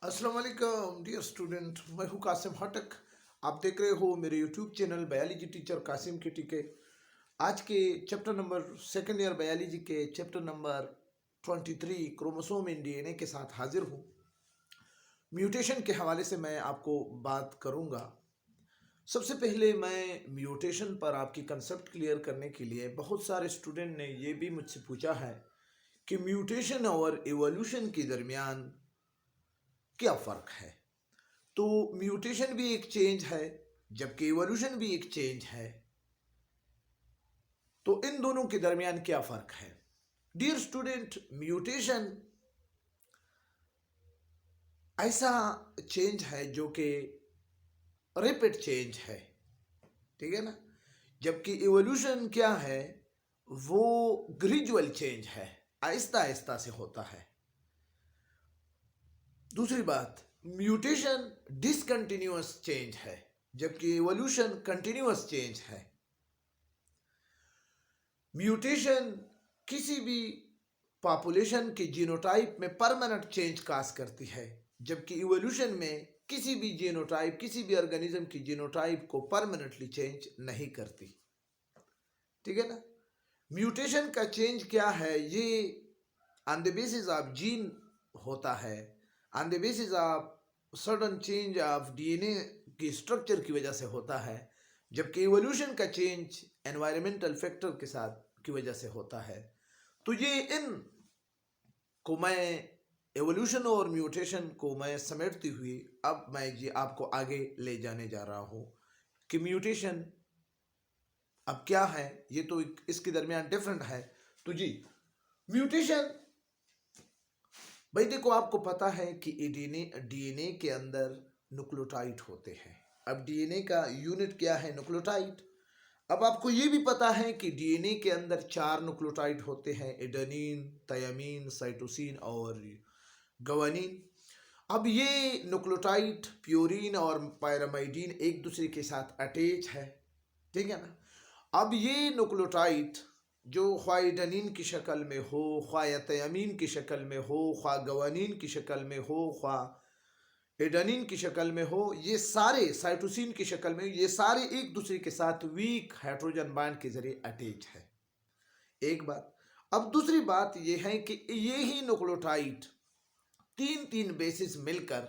अस्सलाम वालेकुम dear student, मैं हूँ कासिम हटक। आप देख रहे हो मेरे YouTube channel biology teacher Qasim के टीके। आज के chapter number second year biology के chapter number 23 chromosome in DNA के साथ हाजिर हूँ। म्यूटेशन के हवाले से मैं आपको बात करूँगा। सबसे पहले मैं म्यूटेशन पर आपकी कंसेप्ट क्लियर करने के लिए बहुत सारे स्टूडेंट ने ये भी मुझसे पूछा है कि म्यूटेशन और एवोल्यूशन के दरमियान क्या फ़र्क है। तो म्यूटेशन भी एक चेंज है जबकि इवोल्यूशन भी एक चेंज है, तो इन दोनों के दरमियान क्या फर्क है। डियर स्टूडेंट, म्यूटेशन ऐसा चेंज है जो कि रैपिड चेंज है, ठीक है ना, जबकि इवोल्यूशन क्या है, वो ग्रेजुअल चेंज है, आहिस्ता आहिस्ता से होता है। दूसरी बात, म्यूटेशन डिसकंटिन्यूअस चेंज है जबकि इवोल्यूशन कंटिन्यूअस चेंज है। म्यूटेशन किसी भी पॉपुलेशन के जीनोटाइप में परमानेंट चेंज काज करती है, जबकि इवोल्यूशन में किसी भी जीनोटाइप, किसी भी ऑर्गेनिज्म की जीनोटाइप को परमानेंटली चेंज नहीं करती, ठीक है ना। म्यूटेशन का चेंज क्या है, ये on the basis of gene होता है, on the basis of sudden change of DNA की स्ट्रक्चर की वजह से होता है, जबकि इवोल्यूशन का चेंज एनवायरमेंटल फैक्टर के साथ की वजह से होता है। तो ये इन को मैं एवोल्यूशन और म्यूटेशन को मैं समेटती हुई अब मैं जी आपको आगे ले जाने जा रहा हूँ कि म्यूटेशन अब क्या है। ये तो इसके दरमियान डिफरेंट है। तो जी म्यूटेशन, भाई देखो, आपको पता है कि डीएनए के अंदर न्यूक्लियोटाइड होते हैं। अब डीएनए का यूनिट क्या है, न्यूक्लियोटाइड। अब आपको ये भी पता है कि डीएनए के अंदर 4 न्यूक्लियोटाइड होते हैं, एडेनिन, थायमीन, साइटोसिन और ग्वानिन। अब ये न्यूक्लियोटाइड प्यूरिन और पायरामाइडिन एक दूसरे के साथ अटैच है, ठीक है ना। अब ये न्यूक्लियोटाइड जो ख्वा एडेनिन की शक्ल में हो, ख्वा थायमीन की शक्ल में हो, ख्वा ग्वानिन की शक्ल में हो, ख्वा एडेनिन की शक्ल में हो, ये सारे साइटोसिन की शक्ल में, ये सारे एक दूसरे के साथ वीक हाइड्रोजन बॉन्ड के जरिए अटैच है, एक बात। अब दूसरी बात ये है कि ये ही न्यूक्लियोटाइड तीन तीन बेसिस मिलकर,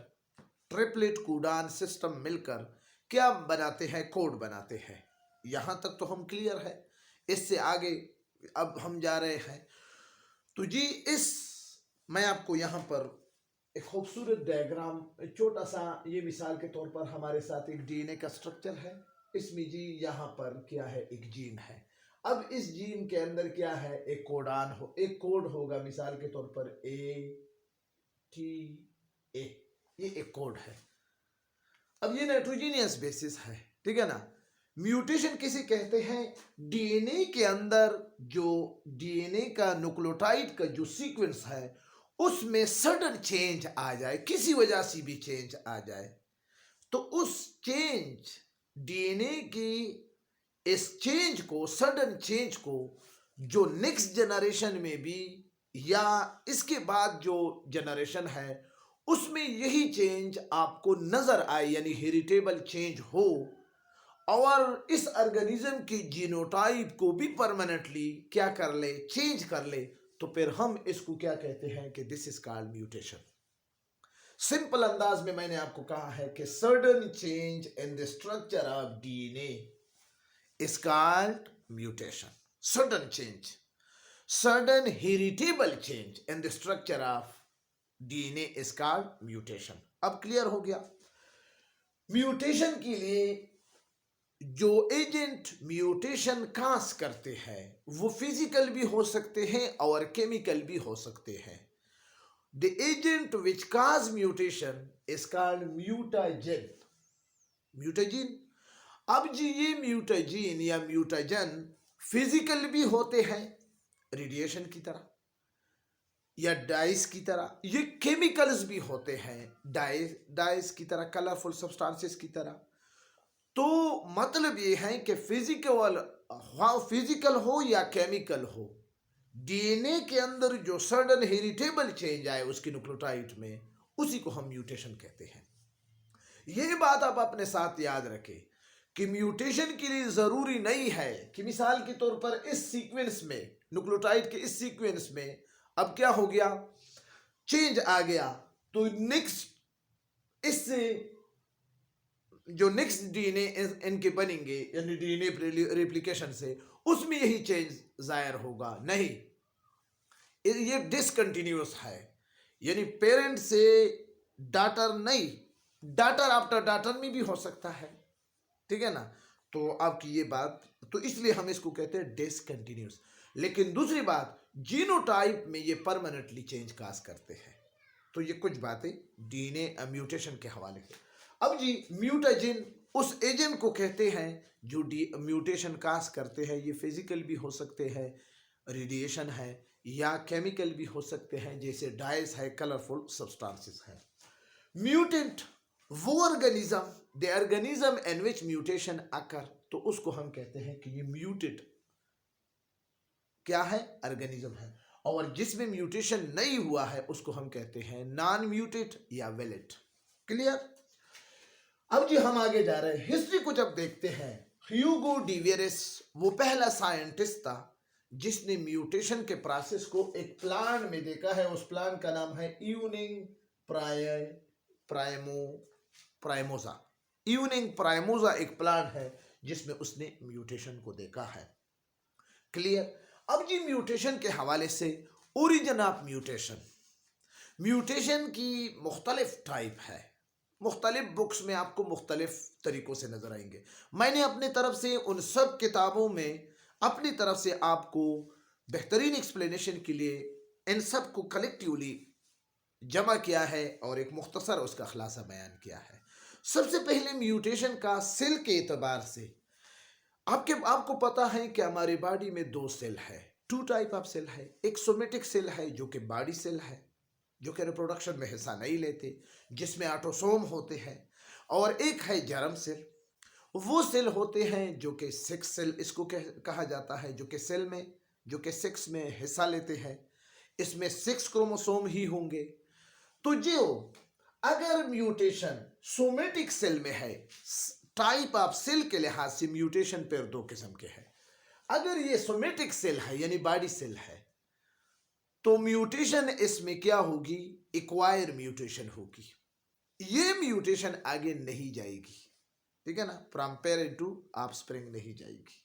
ट्रिपलेट कोडान सिस्टम मिलकर क्या बनाते हैं, कोड बनाते हैं। यहां तक तो हम क्लियर है। इससे आगे अब हम जा रहे हैं। तो जी मैं आपको यहां पर एक खूबसूरत डायग्राम, छोटा सा, ये मिसाल के तौर पर हमारे साथ एक डीएनए का स्ट्रक्चर है। इसमें जी यहाँ पर क्या है, एक जीन है। अब इस जीन के अंदर क्या है, एक कोडान हो, एक कोड होगा, मिसाल के तौर पर ATA, ये एक कोड है। अब ये नाइट्रोजीनियस बेसिस है, ठीक है ना। म्यूटेशन किसे कहते हैं, डीएनए के अंदर जो डीएनए का न्यूक्लियोटाइड का जो सीक्वेंस है उसमें सडन चेंज आ जाए, किसी वजह से भी चेंज आ जाए, तो उस चेंज डीएनए की इस चेंज को, सडन चेंज को, जो नेक्स्ट जनरेशन में भी या इसके बाद जो जनरेशन है उसमें यही चेंज आपको नजर आए, यानी हेरिटेबल चेंज हो और इस ऑर्गेनिज्म की जीनोटाइप को भी परमानेंटली क्या कर ले, चेंज कर ले, तो फिर हम इसको क्या कहते हैं कि this is called mutation. Simple अंदाज में मैंने आपको कहा है कि sudden change in the structure of DNA is called mutation. Sudden change, sudden heritable change in the structure of DNA is called mutation. अब क्लियर हो गया। म्यूटेशन के लिए जो एजेंट म्यूटेशन काज करते हैं वो फिजिकल भी हो सकते हैं और केमिकल भी हो सकते हैं। The agent which cause mutation is called mutagen. Mutagen. अब जी ये म्यूटाजीन या म्यूटाजन फिजिकल भी होते हैं, रेडिएशन की तरह या डाइस की तरह, ये केमिकल्स भी होते हैं, डाइस की तरह, कलरफुल सब्सटेंसेस की तरह। तो मतलब ये है कि फिजिकल हो या केमिकल हो, डीएनए के अंदर जो सडन हेरिटेबल चेंज आए उसकी न्यूक्लियोटाइड में, उसी को हम म्यूटेशन कहते हैं। ये बात आप अपने साथ याद रखें कि म्यूटेशन के लिए जरूरी नहीं है कि मिसाल के तौर पर इस सीक्वेंस में, न्यूक्लियोटाइड के इस सीक्वेंस में अब क्या हो गया, चेंज आ गया, तो नेक्स्ट इससे जो नेक्स्ट डीएनए इनके बनेंगे यानी डीएनए रेप्लिकेशन से, उसमें यही चेंज जाहिर होगा। नहीं, ये डिसकंटिन्यूअस है, यानी पेरेंट से डॉटर नहीं, डॉटर आफ्टर डॉटर में भी हो सकता है, ठीक है ना। तो आपकी ये बात, तो इसलिए हम इसको कहते हैं डिसकंटिन्यूअस। लेकिन दूसरी बात, जीनोटाइप में ये परमानेंटली चेंज काज करते हैं। तो ये कुछ बातें डीएनए म्यूटेशन के हवाले से। अब जी म्यूटाजिन उस एजेंट को कहते हैं जो म्यूटेशन काज करते हैं। ये फिजिकल भी हो सकते हैं, रेडिएशन है, या केमिकल भी हो सकते हैं, जैसे डाइस है, कलरफुल सब्सटेंसेस है। म्यूटेंट वो organism, the organism in which mutation occur, तो उसको हम कहते हैं कि ये म्यूटेड क्या है, ऑर्गेनिज्म है। और जिसमें म्यूटेशन नहीं हुआ है उसको हम कहते हैं नॉन म्यूटेड या वैलिड। क्लियर। अब जी हम आगे जा रहे हैं, हिस्ट्री को जब देखते हैं, ह्यूगो डिवेरिस वो पहला साइंटिस्ट था जिसने म्यूटेशन के प्रोसेस को एक प्लान में देखा है। उस प्लान का नाम है यूनिंग प्राइमोजा। यूनिंग प्राइमोजा एक प्लान है जिसमें उसने म्यूटेशन को देखा है। क्लियर। अब जी म्यूटेशन के हवाले से ओरिजिन ऑफ म्यूटेशन, म्यूटेशन की मुख्तलिफ टाइप है, मुख्तलिफ बुक्स में आपको मुख्तलिफ तरीकों से नजर आएंगे। मैंने अपनी तरफ से उन सब किताबों में अपनी तरफ से आपको बेहतरीन एक्सप्लेनेशन के लिए इन सब को कलेक्टिवली जमा किया है और एक मुख्तसर उसका खुलासा बयान किया है। सबसे पहले म्यूटेशन का सेल के एतबार से आपको पता है कि हमारे बॉडी में दो सेल है, टू टाइप ऑफ सेल है। एक सोमेटिक सेल है जो कि बॉडी सेल है, जो कि रिप्रोडक्शन में हिस्सा नहीं लेते, जिसमें ऑटोसोम होते हैं। और एक है जर्म सेल, वो सेल होते हैं जो कि सेक्स सेल इसको कहा जाता है, जो कि सेल में जो कि सेक्स में हिस्सा लेते हैं। इसमें 6 क्रोमोसोम ही होंगे। तो जो अगर म्यूटेशन सोमेटिक सेल में है, टाइप ऑफ सेल के लिहाज से म्यूटेशन पर दो किस्म के हैं। अगर ये सोमेटिक सेल है यानी बॉडी सेल है, तो म्यूटेशन इसमें क्या होगी, एक्वायर म्यूटेशन होगी। ये म्यूटेशन आगे नहीं जाएगी, ठीक है ना, फ्रॉम पेरेंट टू ऑफस्प्रिंग नहीं जाएगी।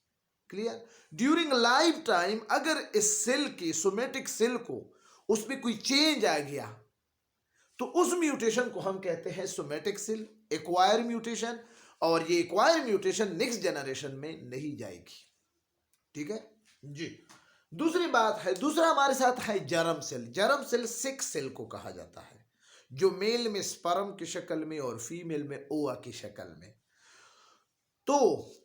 क्लियर। ड्यूरिंग लाइफ टाइम अगर इस सेल की, सोमेटिक सेल को, उसमें कोई चेंज आ गया तो उस म्यूटेशन को हम कहते हैं सोमेटिक सेल एक्वायर म्यूटेशन, और ये एक्वायर म्यूटेशन नेक्स्ट जनरेशन में नहीं जाएगी। ठीक है जी। दूसरी बात है, दूसरा हमारे साथ है germ cell. Germ cell 6 cell को कहा जाता है, जो मेल में स्पर्म की शक्ल में और फीमेल में ओवा की शक्ल में। तो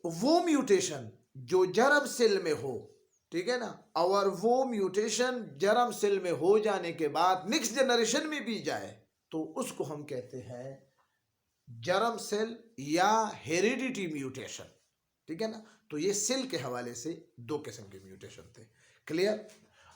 वो म्यूटेशन जो जर्म सेल में हो, ठीक है ना, और वो म्यूटेशन जर्म सेल में हो जाने के बाद नेक्स्ट जनरेशन में भी जाए तो उसको हम कहते हैं जर्म सेल या हेरिडिटी म्यूटेशन। ठीक है ना। तो ये सेल के हवाले से दो किस्म के म्यूटेशन थे। क्लियर।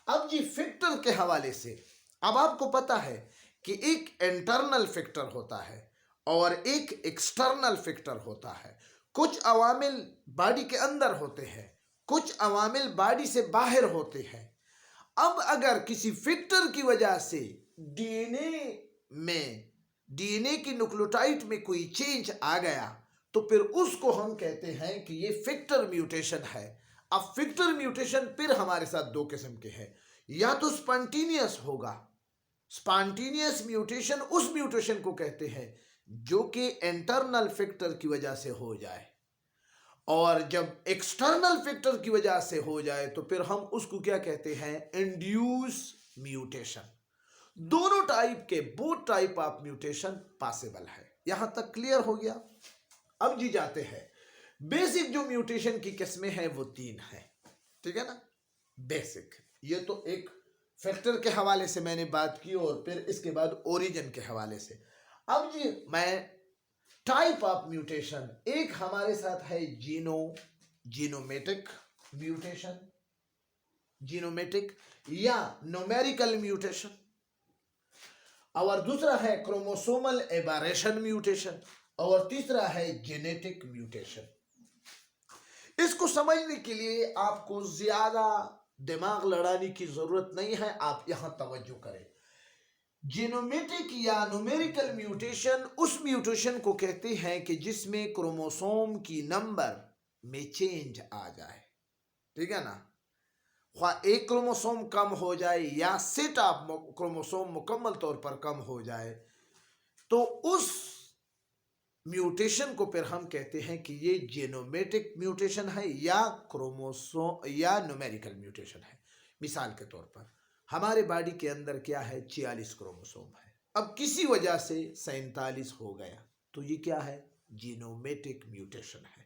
अब जी फैक्टर के हवाले से, अब आपको पता है कि एक इंटरनल फैक्टर होता है और एक एक्सटर्नल फैक्टर होता है। कुछ अवामिल बॉडी के अंदर होते हैं, कुछ अवामिल बॉडी से बाहर होते हैं। अब अगर किसी फैक्टर की वजह से डीएनए की न्यूक्लियोटाइड में कोई चेंज आ गया तो फिर उसको हम कहते हैं कि ये फैक्टर म्यूटेशन है। अब फैक्टर म्यूटेशन फिर हमारे साथ दो किस्म के हैं, या तो स्पॉन्टेनियस होगा, स्पॉन्टेनियस म्यूटेशन उस म्यूटेशन को कहते हैं जो कि इंटरनल फैक्टर की वजह से हो जाए, और जब एक्सटर्नल फैक्टर की वजह से हो जाए तो फिर हम उसको क्या कहते हैं, इंड्यूस म्यूटेशन। दोनों टाइप के, both type of mutation possible है। यहां तक क्लियर हो गया। अब जी जाते हैं, बेसिक जो म्यूटेशन की किस्में हैं वो 3 हैं। ठीक है ना, बेसिक। ये तो एक फैक्टर के हवाले से मैंने बात की और फिर इसके बाद ओरिजिन के हवाले से। अब जी मैं टाइप ऑफ म्यूटेशन, एक हमारे साथ है जीनोमेटिक म्यूटेशन, जीनोमेटिक या न्यूमेरिकल म्यूटेशन, और दूसरा है क्रोमोसोमल एबारेशन म्यूटेशन, और तीसरा है जेनेटिक म्यूटेशन। इसको समझने के लिए आपको ज्यादा दिमाग लड़ाने की जरूरत नहीं है, आप यहां तवज्जो करें। जीनोमेटिक या न्यूमेरिकल म्यूटेशन उस म्यूटेशन को कहते हैं कि जिसमें क्रोमोसोम की नंबर में चेंज आ जाए, ठीक है ना। एक क्रोमोसोम कम हो जाए या सेट ऑफ क्रोमोसोम मुकम्मल तौर पर कम हो जाए, तो उस म्यूटेशन को फिर हम कहते हैं कि ये जीनोमेटिक म्यूटेशन है या क्रोमोसोम या न्यूमेरिकल म्यूटेशन है। मिसाल के तौर पर हमारे बॉडी के अंदर क्या है, 46 क्रोमोसोम है, अब किसी वजह से 47 हो गया, तो ये क्या है, जीनोमेटिक म्यूटेशन है।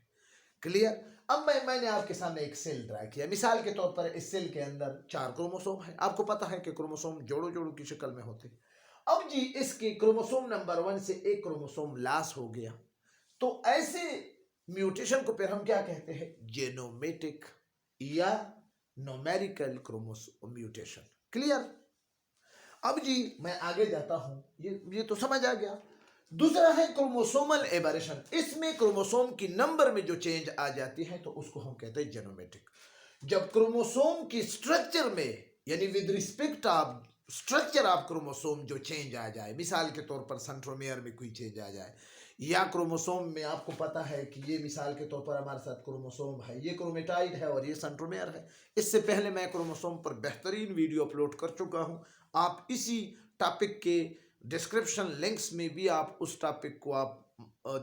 क्लियर। अब मैंने आपके सामने एक सेल ड्रा किया, मिसाल के तौर पर इस सेल के अंदर 4 क्रोमोसोम है। आपको पता है कि क्रोमोसोम जोड़ों जोड़ों की शक्ल में होते। अब जी इसके क्रोमोसोम नंबर 1 से एक क्रोमोसोम लॉस हो गया, तो ऐसे म्यूटेशन को फिर हम क्या कहते हैं, जीनोमेटिक या न्यूमेरिकल क्रोमोसोम म्यूटेशन। क्लियर। अब जी मैं आगे जाता हूं, ये तो समझ आ गया। दूसरा है क्रोमोसोमल एबरेशन, इसमें क्रोमोसोम की नंबर में जो चेंज आ जाती है तो उसको हम कहते हैं जेनोमेटिक। जब क्रोमोसोम की स्ट्रक्चर में यानी with respect of structure of chromosome जो चेंज आ जाए, मिसाल के तौर पर सेंट्रोमियर में कोई चेंज आ जाए, या क्रोमोसोम में आपको पता है कि ये मिसाल के तौर पर हमारे साथ क्रोमोसोम है, ये क्रोमेटाइड है और ये सेंट्रोमियर है। इससे पहले मैं क्रोमोसोम पर बेहतरीन वीडियो अपलोड कर चुका हूं, आप इसी टॉपिक के डिस्क्रिप्शन लिंक्स में भी आप उस टॉपिक को आप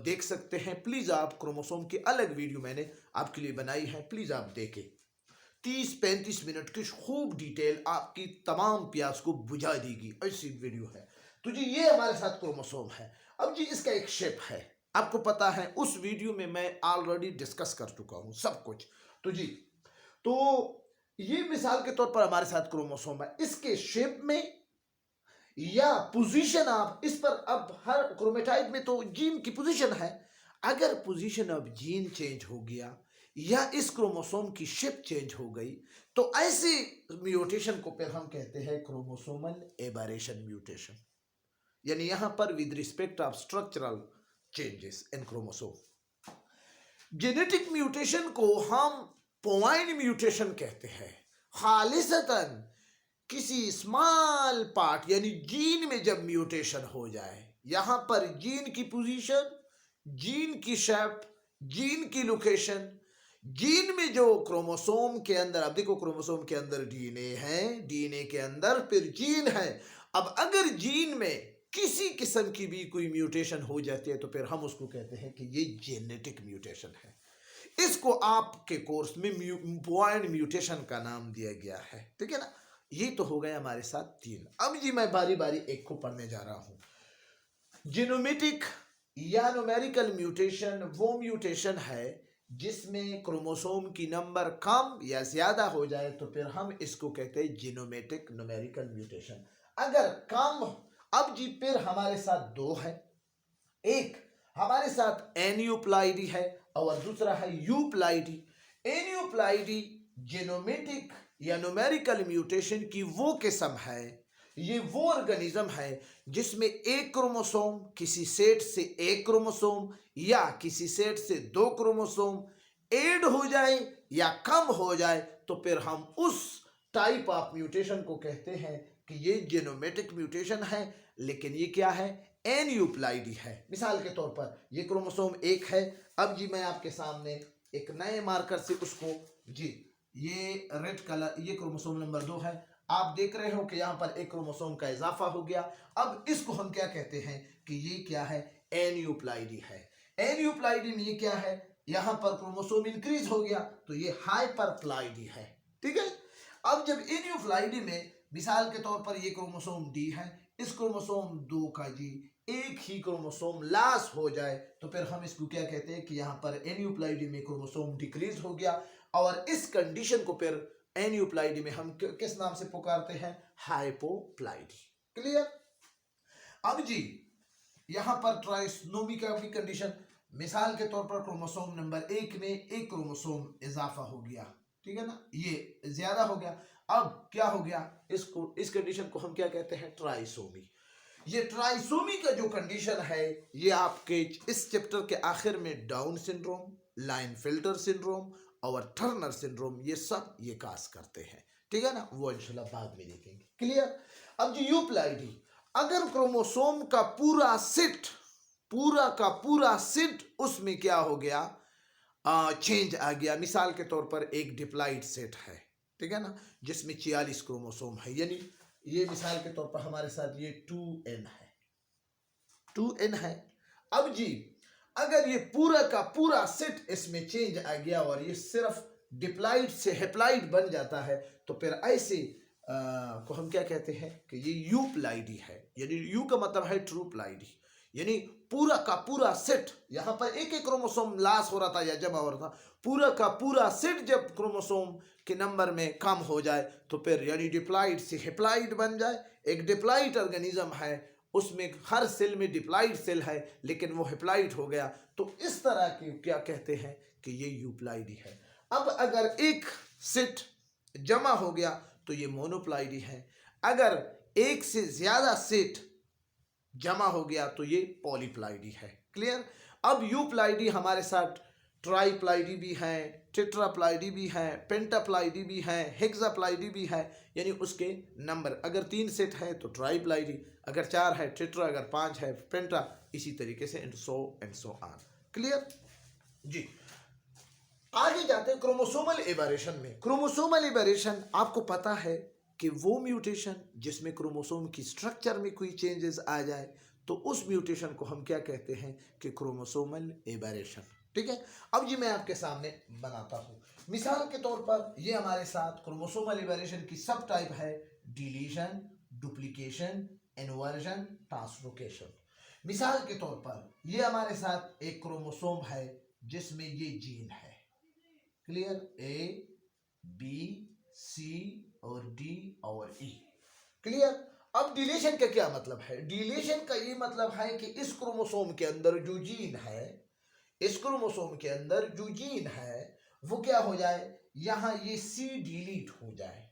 देख सकते हैं। प्लीज आप क्रोमोसोम की अलग वीडियो मैंने आपके लिए बनाई है, प्लीज आप देखें। 30-35 मिनट की खूब डिटेल आपकी तमाम प्यास को बुझा देगी, ऐसी वीडियो है। तो जी ये हमारे साथ क्रोमोसोम है। अब जी इसका एक शेप है, आपको पता है, उस वीडियो में मैं ऑलरेडी डिस्कस कर चुका हूं सब कुछ। तो जी तो ये मिसाल के तौर पर हमारे साथ क्रोमोसोम है, इसके शेप में या पोजीशन आप इस पर, अब हर क्रोमेटाइड में तो जीन की पोजीशन है, अगर पोजीशन अब जीन चेंज हो गया या इस क्रोमोसोम की शेप चेंज हो गई, तो ऐसे म्यूटेशन को फिर हम कहते हैं क्रोमोसोमल एबरेशन म्यूटेशन, यानी यहां पर with respect of structural changes in chromosome. Genetic mutation को हम पॉइंट म्यूटेशन कहते हैं, खालिसतन किसी स्मॉल पार्ट यानी जीन में जब म्यूटेशन हो जाए, यहां पर जीन की पोजीशन, जीन की शेप, जीन की लोकेशन, जीन में जो क्रोमोसोम के अंदर, अब देखो क्रोमोसोम के अंदर डीएनए है, डीएनए के अंदर फिर जीन है। अब अगर जीन में किसी किस्म की भी कोई म्यूटेशन हो जाती है तो फिर हम उसको कहते हैं कि ये जेनेटिक म्यूटेशन है। इसको आपके कोर्स में पॉइंट म्यूटेशन का नाम दिया गया है, ठीक है ना। ये तो हो गया हमारे साथ 3। अब जी मैं बारी बारी एक को पढ़ने जा रहा हूं। जीनोमेटिक या न्यूमेरिकल म्यूटेशन वो म्यूटेशन है जिसमें क्रोमोसोम की नंबर कम या ज्यादा हो जाए, तो फिर हम इसको कहते हैं जीनोमेटिक न्यूमेरिकल म्यूटेशन। अगर कम, अब जी फिर हमारे साथ 2 है, एक हमारे साथ एन्यूप्लाइडी है और दूसरा है यूप्लाइडी। एन्यूप्लाइडी जेनोमेटिक या न्यूमेरिकल म्यूटेशन की वो किस्म है, ये वो ऑर्गेनिज्म है जिसमें एक क्रोमोसोम किसी सेट से एक क्रोमोसोम या किसी सेट से 2 क्रोमोसोम ऐड हो जाए या कम हो जाए, तो फिर हम उस टाइप ऑफ म्यूटेशन को कहते हैं कि ये जेनोमेटिक म्यूटेशन है, लेकिन ये क्या है, एन्यूप्लाइडी है। मिसाल के तौर पर ये क्रोमोसोम 1 है, अब जी मैं आपके सामने एक नए मार्कर से उसको, जी ये रेड कलर, ये क्रोमोसोम नंबर 2 है, आप देख रहे हो कि यहाँ पर एक क्रोमोसोम का इजाफा हो गया। अब इसको हम क्या कहते हैं कि ये क्या है, एन्यूप्लाइडी है। एन्यूप्लाइडी में ये क्या है, यहाँ पर क्रोमोसोम इंक्रीज हो गया तो ये हाइपरप्लाइडी है, ठीक है। अब जब एन्यूप्लाइडी में मिसाल के तौर पर ये क्रोमोसोम डी है, इस क्रोमोसोम 2 का जी एक ही क्रोमोसोम लॉस हो जाए, तो फिर हम इसको क्या कहते हैं कि यहाँ पर एन्यूप्लाइडी में क्रोमोसोम डिक्रीज हो गया, और इस कंडीशन को फिर एन्यूप्लाइडी में हम किस नाम से पुकारते हैं, हाइपोप्लाइडी। क्लियर। अब जी यहां पर ट्राइसोमी का भी कंडीशन, मिसाल के तौर पर क्रोमोसोम नंबर 1 में एक क्रोमोसोम इजाफा हो गया, ठीक है ना, ये ज्यादा हो गया। अब क्या हो गया, इसको, इस कंडीशन को हम क्या कहते हैं, ट्राइसोमी। ये ट्राइसोमी का जो कंडीशन है ये आपके इस चैप्टर के आखिर में डाउन सिंड्रोम, लाइनफिल्टर सिंड्रोम और टर्नर सिंड्रोम ये सब ये काज करते हैं, ठीक है ना, वो इंशाल्लाह बाद में देखेंगे। क्लियर। अब जो यूप्लाइडी, अगर क्रोमोसोम का पूरा सेट, पूरा का पूरा सेट उसमें क्या हो गया, चेंज आ गया। मिसाल के तौर पर एक डिप्लाइड सेट है, ठीक है ना, जिसमें 46 क्रोमोसोम है, यानी ये मिसाल के तौर पर हमारे साथ ये 2n है, 2n है। अब जी अगर ये पूरा का पूरा सेट इसमें चेंज आ गया और ये सिर्फ डिप्लाइड से हेप्लाइड बन जाता है, तो फिर ऐसे को हम क्या कहते हैं कि ये यूप्लाइडी है, यानी यू का मतलब है ट्रूप्लाइडी, यानी पूरा का पूरा सेट, यहां पर एक एक क्रोमोसोम लॉस हो रहा था या जमा हो रहा था, पूरा का पूरा सेट जब क्रोमोसोम के नंबर में कम हो जाए तो फिर यानी डिप्लाइड से हेप्लाइड बन जाए। एक डिप्लाइड ऑर्गेनिज्म है, उसमें हर सेल में डिप्लाइड सेल है लेकिन वो हेप्लाइड हो गया, तो इस तरह के क्या कहते हैं कि ये यूप्लाइडी है। अब अगर एक सेट जमा हो गया तो ये मोनोप्लाइडी है, अगर एक से ज्यादा सेट जमा हो गया तो ये पॉलीप्लाइडी है। क्लियर। अब यूप्लाइडी हमारे साथ ट्राईप्लाइडी भी है, टेट्राप्लाइडी भी है, पेंटाप्लाइडी भी है, हेक्साप्लाइडी भी है, यानी उसके नंबर अगर 3 सेट है तो ट्राईप्लाइडी, अगर 4 है टेट्रा, अगर 5 है पेंटा, इसी तरीके से एंड सो ऑन। क्लियर जी। आगे जाते हैं क्रोमोसोमल एबरेशन में। क्रोमोसोमल एबरेशन आपको पता है कि वो म्यूटेशन जिसमें क्रोमोसोम की स्ट्रक्चर में कोई चेंजेस आ जाए, तो उस म्यूटेशन को हम क्या कहते हैं कि क्रोमोसोमल एबरेशन, ठीक है। अब जी मैं आपके सामने बनाता हूं, मिसाल के तौर पर ये हमारे साथ क्रोमोसोमल एबरेशन की सब टाइप है, डिलीशन, डुप्लीकेशन, इन्वर्जन, ट्रांसलोकेशन। मिसाल के तौर पर ये हमारे साथ एक क्रोमोसोम है जिसमें ये जीन है, क्लियर, ए बी सी और डी और ई। क्लियर। अब डिलीशन का क्या मतलब है? डिलीशन का ये मतलब है कि इस क्रोमोसोम के अंदर जो जीन है, इस क्रोमोसोम के अंदर जो जीन है वो क्या हो जाए, यहां ये सी डिलीट हो जाए,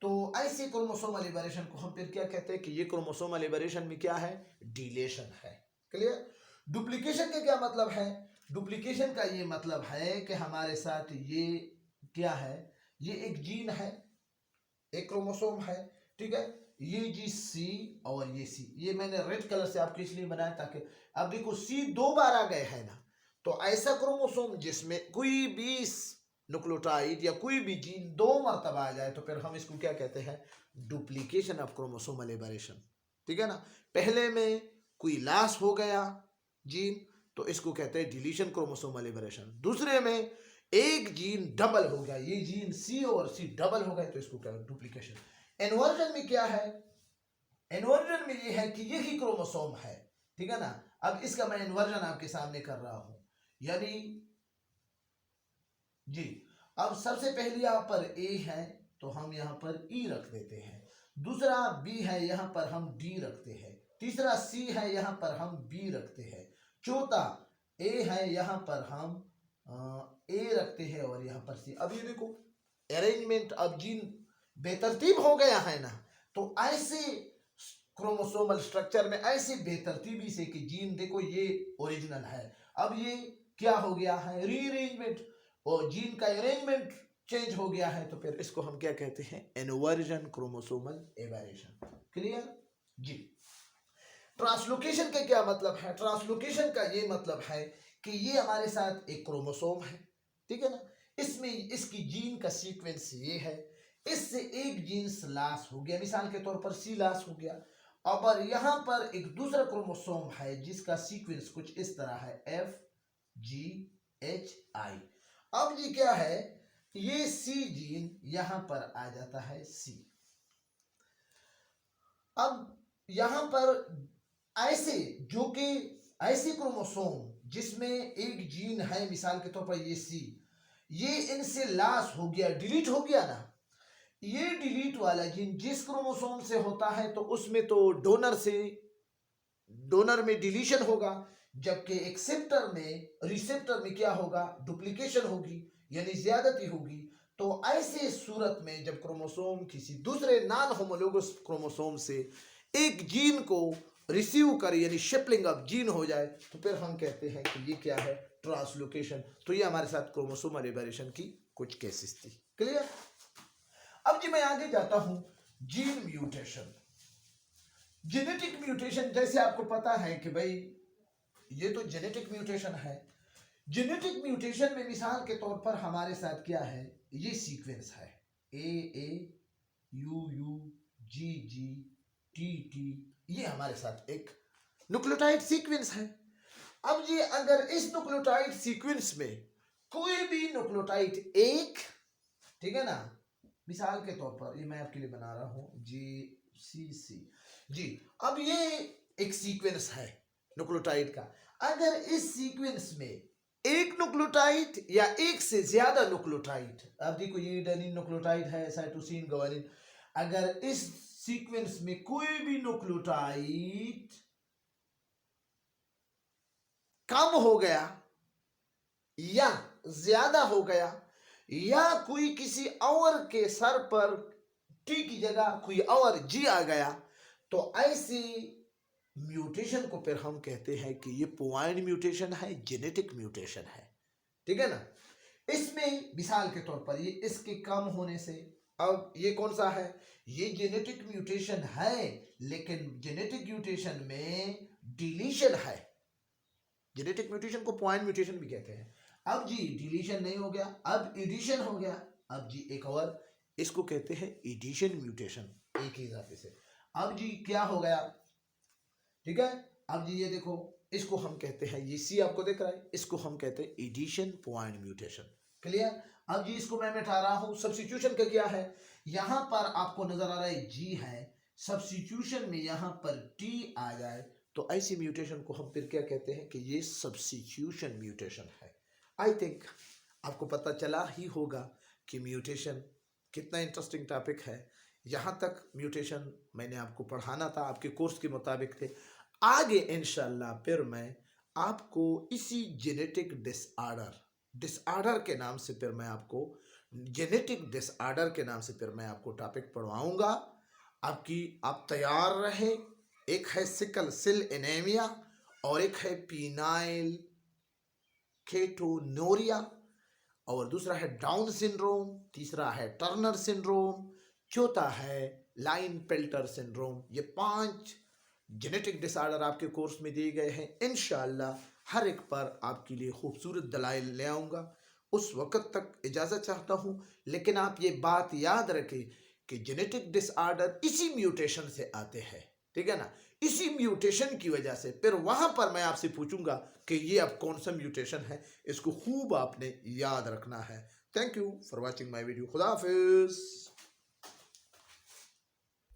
तो ऐसे क्रोमोसोमल लिबरेशन को हम फिर क्या कहते हैं कि ये क्रोमोसोमल लिबरेशन में क्या है, डिलीशन है। क्लियर। डुप्लीकेशन का क्या मतलब है? डुप्लीकेशन का ये मतलब है कि हमारे साथ ये क्या है, ये एक जीन है, एक क्रोमोसोम है, ठीक है, ये जी सी और ये सी, ये मैंने रेड कलर से आपको इसलिए बनाया ताकि अब देखो सी 2 बार आ गए है ना, तो ऐसा क्रोमोसोम जिसमें कोई भी न्यूक्लियोटाइड या कोई भी जीन 2 मरतबा आ जाए तो फिर हम इसको क्या कहते हैं, डुप्लीकेशन ऑफ क्रोमोसोमल एबरेशन, ठीक है ना। पहले में कोई लॉस हो गया जीन तो इसको कहते हैं डिलीशन क्रोमोसोमल एबरेशन, दूसरे में एक जीन डबल हो गया, ये जीन सी और सी डबल हो गए तो इसको क्या डुप्लीकेशन। इन्वर्जन में क्या है, इन्वर्जन में ये है कि यही क्रोमोसोम है, ठीक है ना। अब इसका मैं इन्वर्जन आपके सामने कर रहा हूं, यानी जी अब सबसे पहले यहां पर ए है तो हम यहां पर ई रख देते हैं, दूसरा बी है यहां पर हम डी रखते हैं, तीसरा सी है यहां पर हम बी रखते हैं, चौथा ए है यहां पर हम ए रखते हैं और यहां पर सी। अब ये देखो अरेंजमेंट, अब जीन बेतरतीब हो गया है ना, तो ऐसे क्रोमोसोमल स्ट्रक्चर में ऐसे बेतरतीबी से कि जीन देखो ये ओरिजिनल है, अब ये क्या हो गया है, रीअरेंजमेंट, और जीन का अरेंजमेंट चेंज हो गया है, तो फिर इसको हम क्या कहते हैं, इन्वर्जन क्रोमोसोमल एबरेशन। क्लियर जी। ट्रांसलोकेशन का क्या मतलब है? ट्रांसलोकेशन का ये मतलब है कि ये हमारे साथ एक क्रोमोसोम है, ठीक है ना, इसमें इसकी जीन का सीक्वेंस ये है, इससे एक जीन लॉस हो गया, मिसाल के तौर पर सी लॉस हो गया, और यहां पर एक दूसरा क्रोमोसोम है जिसका सीक्वेंस कुछ इस तरह है, एफ जी एच आई। अब जी क्या है, ये सी जीन यहां पर आ जाता है सी। अब यहां पर ऐसे जो कि ऐसे क्रोमोसोम जिसमें एक जीन है, मिसाल के तौर पर ये सी, ये इनसे लॉस हो गया, डिलीट हो गया ना, ये डिलीट वाला जीन जिस क्रोमोसोम से होता है तो उसमें तो डोनर में डिलीशन होगा, जबकि एक्सेप्टर में रिसेप्टर में क्या होगा, डुप्लीकेशन होगी, यानी ज्यादती होगी। तो ऐसे सूरत में जब क्रोमोसोम किसी दूसरे नॉन होमोलोगस क्रोमोसोम से एक जीन को रिसीव करे यानी शिपलिंग ऑफ जीन हो जाए तो फिर हम कहते हैं कि ये क्या है, ट्रांसलोकेशन। तो ये हमारे साथ क्रोमोसोमल एबेरेशन की कुछ केसेस थी। क्लियर। अब जी मैं आगे जाता हूं, जीन म्यूटेशन, जेनेटिक म्यूटेशन। जैसे आपको पता है कि भाई ये तो जेनेटिक म्यूटेशन है। जेनेटिक म्यूटेशन में मिसाल के तौर पर हमारे साथ क्या है, ये सीक्वेंस है A U U G G T T, ये हमारे साथ एक न्यूक्लियोटाइड सीक्वेंस है। अब ये अगर इस न्यूक्लियोटाइड सीक्वेंस में कोई भी न्यूक्लियोटाइड एक, ठीक है ना, मिसाल के तौर पर ये मैं आपके लिए बना रहा हूं जी सी सी जी। अब ये एक सीक्वेंस है न्यूक्लियोटाइड का। अगर इस सीक्वेंस में एक न्यूक्लियोटाइड या एक से ज्यादा न्यूक्लियोटाइड, अब देखो ये एडेनिन न्यूक्लियोटाइड है, साइटोसिन ग्वानिन, अगर इस सीक्वेंस में कोई भी न्यूक्लियोटाइड कम हो गया या ज्यादा हो गया या कोई किसी और के सर पर टी की जगह कोई और जी आ गया, तो ऐसी म्यूटेशन को फिर हम कहते हैं कि ये पॉइंट म्यूटेशन है, जेनेटिक म्यूटेशन है। ठीक है ना। इसमें मिसाल के तौर पर ये इसके कम होने से, अब ये कौन सा है, ये जेनेटिक म्यूटेशन है, लेकिन जेनेटिक म्यूटेशन में डिलीशन है। जेनेटिक म्यूटेशन को पॉइंट म्यूटेशन भी कहते हैं। अब जी डिलीशन नहीं हो गया, अब एडिशन हो गया। अब जी एक और, इसको कहते हैं एडिशन म्यूटेशन, एक ही इजाफे से। अब जी क्या हो गया, ठीक है। अब जी ये देखो, इसको हम कहते हैं, ये सी आपको दिख रहा है, इसको हम कहते हैं एडिशन पॉइंट म्यूटेशन। क्लियर। अब जी इसको मैं मिटा रहा हूं। सब्स्टिट्यूशन का क्या है, यहां पर आपको नजर आ रहा है जी है, सब्स्टिट्यूशन में यहां पर टी आ जाए तो ऐसी म्यूटेशन को हम फिर क्या कहते हैं कि ये सब्स्टिट्यूशन म्यूटेशन है। आई थिंक आपको पता चला ही होगा कि म्यूटेशन कितना इंटरेस्टिंग टॉपिक है। यहाँ तक म्यूटेशन मैंने आपको पढ़ाना था, आपके कोर्स के मुताबिक थे। आगे इंशाल्लाह फिर मैं आपको इसी जेनेटिक डिसऑर्डर के नाम से फिर मैं आपको जेनेटिक डिसऑर्डर के नाम से फिर मैं आपको टॉपिक पढ़वाऊंगा। आप तैयार रहे। एक है सिकल सेल एनीमिया और एक है पीनाइल केटोनूरिया और दूसरा है डाउन सिंड्रोम, तीसरा है टर्नर सिंड्रोम, चौथा है लाइन पेल्टर सिंड्रोम। ये 5 जेनेटिक डिसऑर्डर आपके कोर्स में दिए गए हैं। इंशाअल्लाह हर एक पर आपके लिए खूबसूरत दलाइल ले आऊँगा। उस वक़्त तक इजाज़त चाहता हूँ, लेकिन आप ये बात याद रखें कि जेनेटिक डिसऑर्डर इसी म्यूटेशन से आते हैं। ठीक है ना। इसी म्यूटेशन की वजह से फिर वहां पर मैं आपसे पूछूंगा कि ये अब कौन सा म्यूटेशन है, इसको खूब आपने याद रखना है। Thank you for watching my video. खुदा हाफिज।